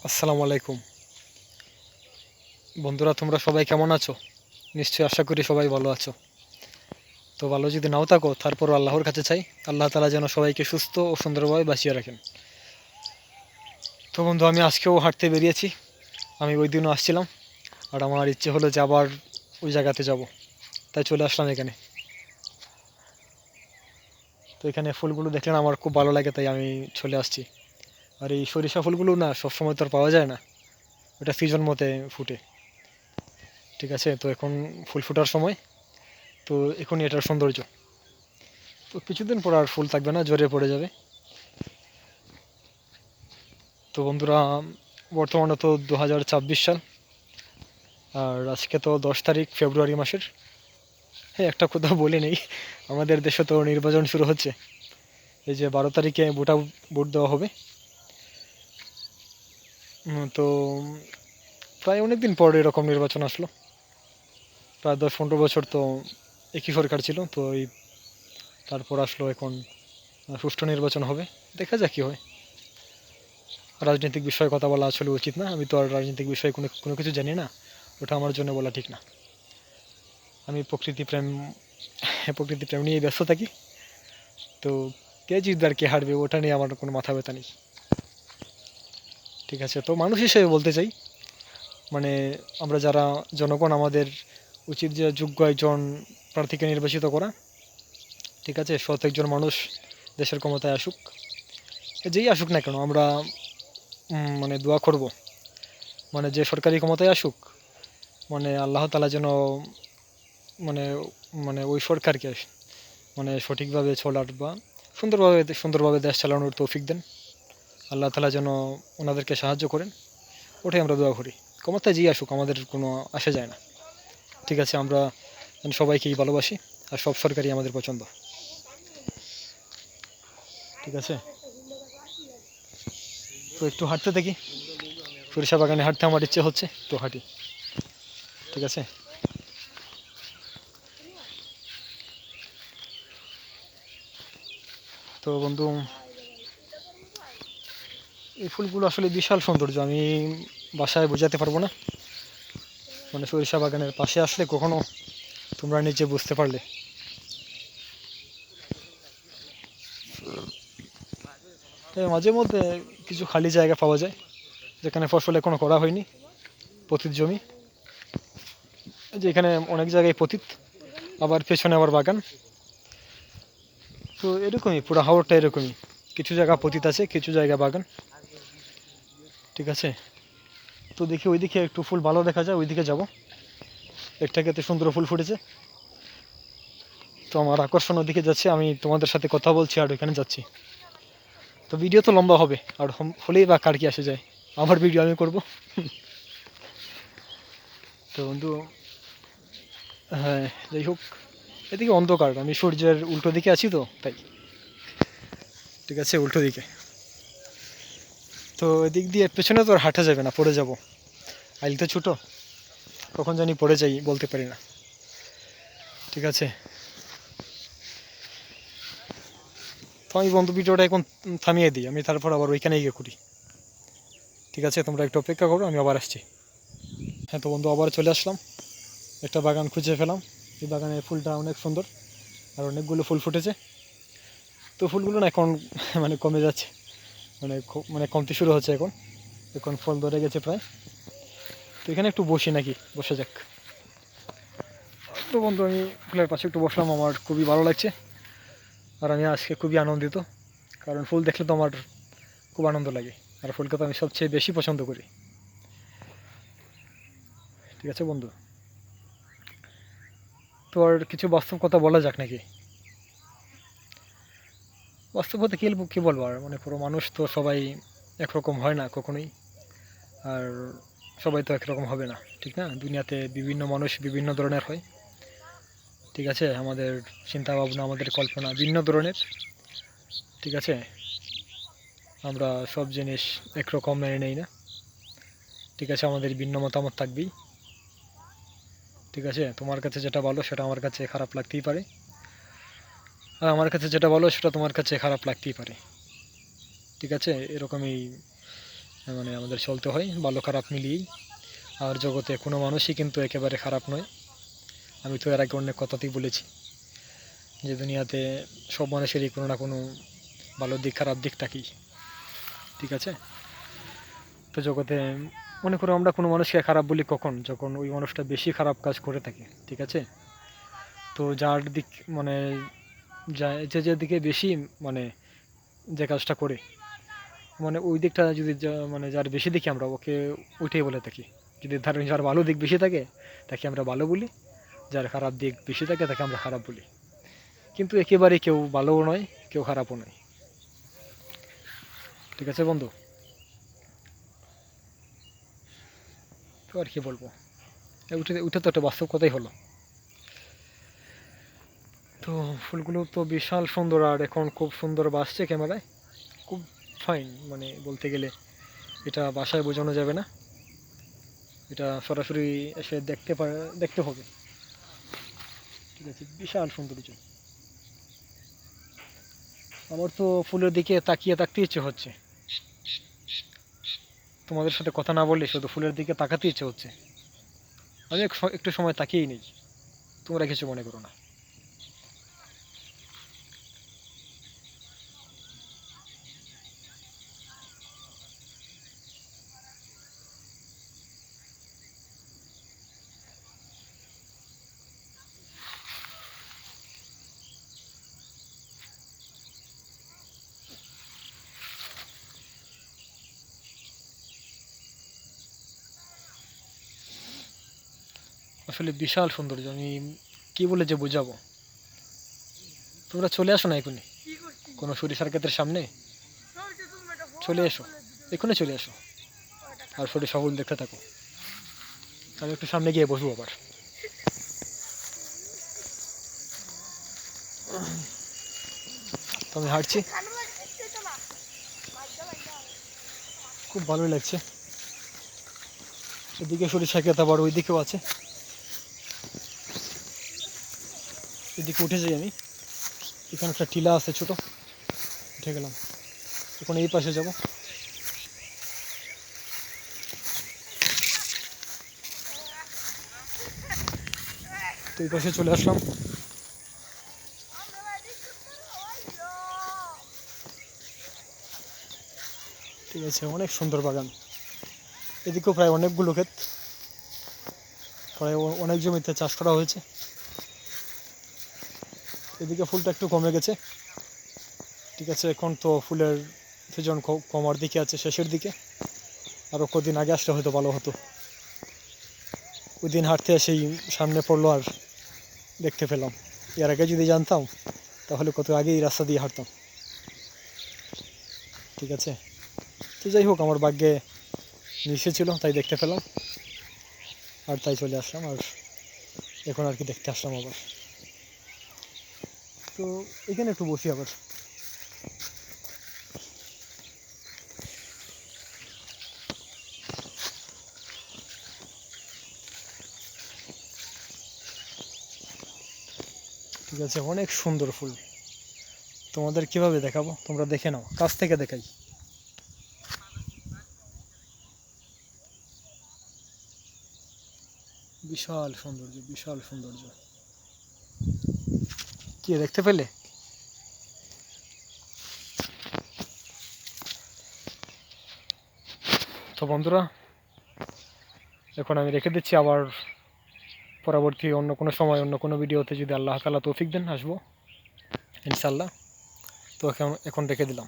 আসসালামু আলাইকুম বন্ধুরা, তোমরা সবাই কেমন আছো? নিশ্চয়ই আশা করি সবাই ভালো আছো। তো ভালো যদি নাও থাকো, তারপরও আল্লাহর কাছে চাই আল্লাহ তাআলা যেন সবাইকে সুস্থ ও সুন্দরভাবে বাঁচিয়ে রাখেন। তো বন্ধু, আমি আজকেও হাঁটতে বেরিয়েছি। আমি ওই দিনও আসছিলাম, আর আমার ইচ্ছে হলো যে আবার ওই জায়গাতে যাব, তাই চলে আসলাম এখানে। তো এখানে ফুলগুলো দেখলে না আমার খুব ভালো লাগে, তাই আমি চলে আসছি। আর এই সরিষা ফুলগুলো না সবসময় তো আর পাওয়া যায় না, এটা সিজন মতে ফুটে। ঠিক আছে, তো এখন ফুল ফোটার সময়, তো এখনই এটার সৌন্দর্য। তো কিছুদিন পর আর ফুল থাকবে না, ঝরে পড়ে যাবে। তো বন্ধুরা, বর্তমানে তো 2026 সাল, আর আজকে তো 10 তারিখ ফেব্রুয়ারি মাসের। হ্যাঁ, একটা কথা বলে নেই, আমাদের দেশে তো নির্বাচন শুরু হচ্ছে। এই যে 12 তারিখে ভোট দেওয়া হবে। তো প্রায় অনেক দিন পর এরকম নির্বাচন আসলো। প্রায় 10-15 বছর তো একই সরকার ছিল, তো এই তারপর আসলো এখন সুষ্ঠু নির্বাচন হবে। দেখা যাক কী হয়। রাজনৈতিক বিষয়ে কথা বলা আসলে উচিত না, আমি তো আর রাজনৈতিক বিষয়ে কোনো কোনো কিছু জানি না, ওটা আমার জন্য বলা ঠিক না। আমি প্রকৃতি প্রেম নিয়েই ব্যস্ত থাকি। তো কে জিতবে আর কে হারবে ওটা নিয়ে আমার কোনো মাথা ব্যথা নেই। ঠিক আছে, তো মানুষ হিসেবে বলতে চাই, মানে আমরা যারা জনগণ, আমাদের উচিত যে যোগ্য একজন প্রার্থীকে নির্বাচিত করা। ঠিক আছে, সৎ একজন মানুষ দেশের ক্ষমতায় আসুক, যেই আসুক না কেন আমরা মানে দোয়া করব, মানে যে সরকারি ক্ষমতায় আসুক, মানে আল্লাহ তাআলা যেন মানে মানে ওই সরকারকে মানে সঠিকভাবে চলার বা সুন্দরভাবে দেশ চালানোর তৌফিক দেন। আল্লাহ তাআলা যেন ওনাদেরকে সাহায্য করেন, ওটাই আমরা দোয়া করি। ক্ষমতায় যেই আসুক আমাদের কোনো আসে যায় না। ঠিক আছে, আমরা সবাইকেই ভালোবাসি, আর সব সরকারই আমাদের পছন্দ। ঠিক আছে, তো একটু হাঁটতে থাকি। সরিষা বাগানে হাঁটতে আমার ইচ্ছে হচ্ছে, তো হাঁটি। ঠিক আছে। তো বন্ধু, এই ফুলগুলো আসলে বিশাল সৌন্দর্য, আমি বাসায় বোঝাতে পারবো না। মানে সরিষা বাগানের পাশে আসলে কখনো তোমরা নিজে বুঝতে পারলে। তাই মাঝে মধ্যে কিছু খালি জায়গা পাওয়া যায় যেখানে ফসল এখনো করা হয়নি, পতিত জমি। যেখানে অনেক জায়গায় পতিত, আবার পেছনে আবার বাগান। তো এরকমই পুরো হাওরটা এরকমই, কিছু জায়গা পতিত আছে, কিছু জায়গা বাগান। ঠিক আছে, তো দেখি ওইদিকে একটু ফুল ভালো দেখা যায়, ওইদিকে যাব। একটা ক্ষেত্রে সুন্দর ফুল ফুটেছে, তো আমার আকর্ষণ ওদিকে যাচ্ছে, আমি তোমাদের সাথে কথা বলছি আর ওইখানে যাচ্ছি। তো ভিডিও তো লম্বা হবে, আর হলেই বা কার কি আসে যায়, আমার ভিডিও আমি করব। তো বন্ধু, হ্যাঁ, যাই হোক, এদিকে অন্ধকার, আমি সূর্যের উল্টো দিকে আছি তো তাই। ঠিক আছে, উল্টো দিকে। তো এদিক দিয়ে পেছনে তো আর হাঁটা যাবে না, পড়ে যাব। আইল তো ছোটো, কখন জানি পড়ে যাই বলতে পারি না। ঠিক আছে, তো আমি বন্ধু ভিডিওটা এখন থামিয়ে দিই, আমি তারপর আবার ওইখানে গিয়ে করি। ঠিক আছে, তোমরা একটু অপেক্ষা করো, আমি আবার আসছি। হ্যাঁ, তো বন্ধু আবার চলে আসলাম, একটা বাগান খুঁজে পেলাম। এই বাগানের ফুলটা অনেক সুন্দর, আর অনেকগুলো ফুল ফুটেছে। তো ফুলগুলো না এখন মানে কমে যাচ্ছে, মানে কমতে শুরু হচ্ছে এখন। এখন ফল ধরে গেছে প্রায়। তো এখানে একটু বসি নাকি, বসে যাক। তো বন্ধু, আমি ফুলের পাশে একটু বসলাম, আমার খুবই ভালো লাগছে। আর আমি আজকে খুবই আনন্দিত, কারণ ফুল দেখলে তো আমার খুব আনন্দ লাগে, আর ফুলকে তো আমি সবচেয়ে বেশি পছন্দ করি। ঠিক আছে বন্ধু, তো আর কিছু বাস্তব কথা বলা যাক নাকি? বাস্তব কথা কী বলবো আর, মানে পুরো মানুষ তো সবাই একরকম হয় না কখনোই। আর সবাই তো একরকম হবে না, ঠিক না? দুনিয়াতে বিভিন্ন মানুষ বিভিন্ন ধরনের হয়। ঠিক আছে, আমাদের চিন্তা ভাবনা, আমাদের কল্পনা ভিন্ন ধরনের। ঠিক আছে, আমরা সব জিনিস একরকম মেনে নেই না। ঠিক আছে, আমাদের ভিন্ন মতামত থাকবেই। ঠিক আছে, তোমার কাছে যেটা ভালো সেটা আমার কাছে খারাপ লাগতেই পারে, আর আমার কাছে যেটা ভালো সেটা তোমার কাছে খারাপ লাগতেই পারে। ঠিক আছে, এরকমই মানে আমাদের চলতে হয় ভালো খারাপ মিলিয়েই। আর জগতে কোনো মানুষই কিন্তু একেবারে খারাপ নয়। আমি তো এর আগে অনেক কথাতেই বলেছি যে দুনিয়াতে সব মানুষেরই কোনো না কোনো ভালো দিক খারাপ দিক থাকেই, ঠিক আছে। তো জগতে মনে করো আমরা কোনো মানুষকে খারাপ বলি কখন, যখন ওই মানুষটা বেশি খারাপ কাজ করে থাকে, ঠিক আছে। তো যার দিক মানে যে যেদিকে বেশি মানে যে কাজটা করে মানে ওই দিকটা যদি মানে যার বেশি দেখি আমরা ওকে ওইটাই বলে থাকি। যদি ধরেন যার ভালো দিক বেশি থাকে তাকে আমরা ভালো বলি, যার খারাপ দিক বেশি থাকে তাকে আমরা খারাপ বলি। কিন্তু একেবারে কেউ ভালোও নয় কেউ খারাপও নয়, ঠিক আছে বন্ধু। তো আর কি বলবো, ওইটা ওইটা তো একটা বাস্তব কথাই হলো। তো ফুলগুলো তো বিশাল সুন্দর, আর এখন খুব সুন্দর বাসছে ক্যামেরায়, খুব ফাইন মানে বলতে গেলে এটা বাসায় বোঝানো যাবে না, এটা সরাসরি এসে দেখতে হবে, ঠিক আছে। বিশাল সৌন্দর্য। আমার তো ফুলের দিকে তাকিয়ে থাকতে ইচ্ছে হচ্ছে, তোমাদের সাথে কথা না বললে শুধু ফুলের দিকে তাকাতে ইচ্ছে হচ্ছে। আমি একটু সময় তাকিয়েই নেই, তোমরা কিছু মনে করো না। আসলে বিশাল সৌন্দর্য, আমি কি বলে যে বোঝাবো। তোমরা চলে আসো না এখনই, কোনো সরিষার ক্ষেতের সামনে চলে এসো, এখনই চলে এসো, আর সরিষা ফুল দেখতে থাকো। আমি একটু সামনে গিয়ে বসবো আবার। তো আমি হাঁটছি, খুব ভালোই লাগছে। এদিকে সরিষা ক্ষেত আবার ওই দিকেও আছে, এদিকে উঠে যাই আমি। এখানে একটা টিলা আছে ছোট, উঠে গেলাম। এখন এই পাশে যাব। তো এই পাশে চলে আসলাম। ঠিক আছে, অনেক সুন্দর বাগান। এদিকেও প্রায় অনেকগুলো ক্ষেত, প্রায় অনেক জমিতে চাষ করা হয়েছে। এদিকে ফুলটা একটু কমে গেছে, ঠিক আছে। এখন তো ফুলের সিজন কমার দিকে আছে, শেষের দিকে। আরও কদিন আগে আসলে হয়তো ভালো হতো। ওই দিন হাঁটতে এসেই সামনে পড়লো আর দেখতে পেলাম। এর আগে যদি জানতাম তাহলে কত আগেই রাস্তা দিয়ে হাঁটতাম, ঠিক আছে। তো যাই হোক, আমার ভাগ্যে মিশে ছিল তাই দেখতে পেলাম, আর তাই চলে আসলাম। আর এখন আর কি দেখতে আসলাম আবার। তো এখানে একটু বসি আবার। ঠিক আছে, অনেক সুন্দর ফুল। তোমাদের কিভাবে দেখাবো, তোমরা দেখে নাও, কাছ থেকে দেখাই। বিশাল সৌন্দর্য, বিশাল সৌন্দর্য। কি দেখতে পেলে? তো বন্ধুরা, এখন আমি রেখে দিচ্ছি। আবার পরবর্তী অন্য কোনো সময় অন্য কোনো ভিডিওতে যদি আল্লাহ তাআলা তৌফিক দেন আসবো ইনশাল্লাহ। তো এখন রেখে দিলাম।